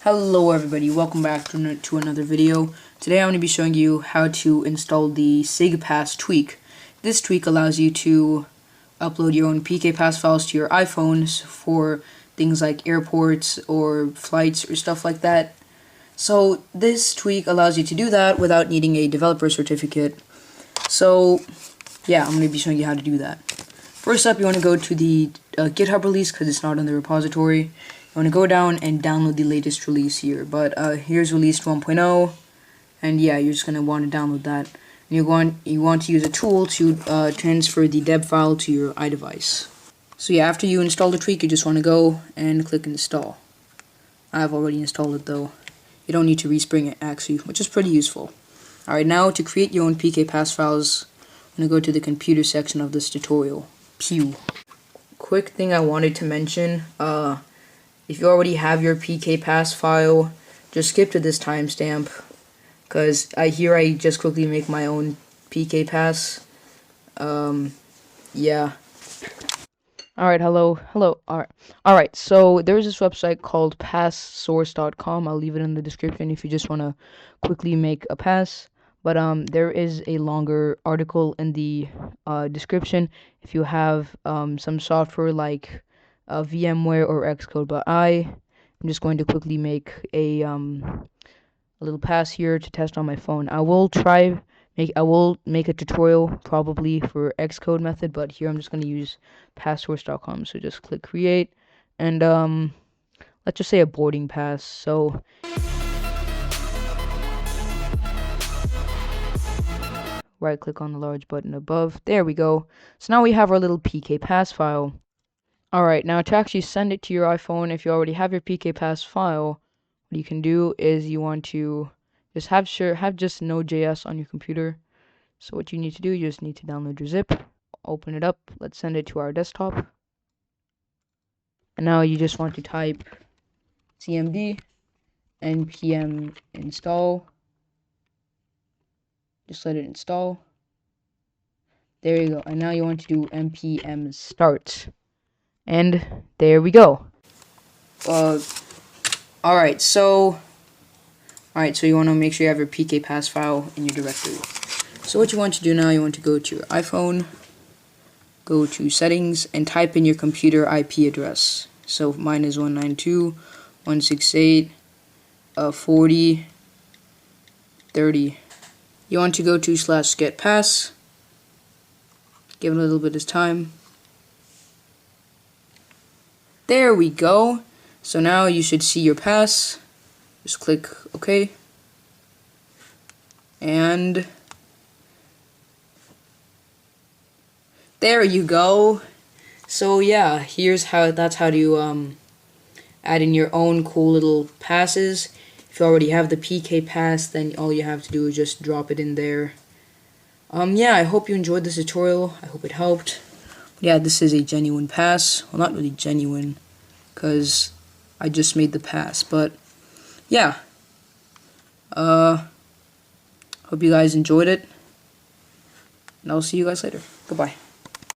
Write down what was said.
Hello everybody, welcome back to another video. Today I'm going to be showing you how to install the SigPass tweak. This tweak allows you to upload your own PKPass files to your iPhones for things like airports or flights or stuff like that. So this tweak allows you to do that without needing a developer certificate. So yeah, I'm going to be showing you how to do that. First up, you want to go to the GitHub release because it's not in the repository. You want to go down and download the latest release here, but here's release 1.0, and yeah, you're just going to want to download that. And you want to use a tool to transfer the deb file to your iDevice. So yeah, after you install the tweak, you just want to go and click install. I've already installed it though. You don't need to respring it actually, which is pretty useful. Alright, now to create your own PKPass files, I'm going to go to the computer section of this tutorial. Pew. Quick thing I wanted to mention, if you already have your PKPass file, just skip to this timestamp, because I just quickly make my own PKPass. Yeah. Alright, hello. Alright, so there's this website called passsource.com. I'll leave it in the description if you just want to quickly make a pass. But there is a longer article in the description if you have some software like VMware or Xcode. But I'm just going to quickly make a little pass here to test on my phone. I will make a tutorial probably for Xcode method, but here I'm just going to use passsource.com. So just click create, and let's just say a boarding pass. So right click on the large button above. There we go. So now we have our little PKPass file. Alright, now to actually send it to your iPhone, if you already have your PKPass file, what you can do is you want to just have just Node.js on your computer. So what you need to do, you just need to download your zip, open it up, let's send it to our desktop. And now you just want to type cmd npm install. Just let it install. There you go. And now you want to do npm start. And there we go. Alright, so you want to make sure you have your PKPass file in your directory. So what you want to do now, you want to go to your iPhone, go to settings, and type in your computer IP address. So mine is 192.168.40.30. You want to go to /getpass. Give it a little bit of time. There we go. So now you should see your pass. Just click OK. And there you go. So yeah, that's how to add in your own cool little passes. If you already have the PKPass, then all you have to do is just drop it in there. Yeah, I hope you enjoyed this tutorial. I hope it helped. Yeah, this is a genuine pass. Well, not really genuine, because I just made the pass. But yeah, hope you guys enjoyed it, and I'll see you guys later. Goodbye.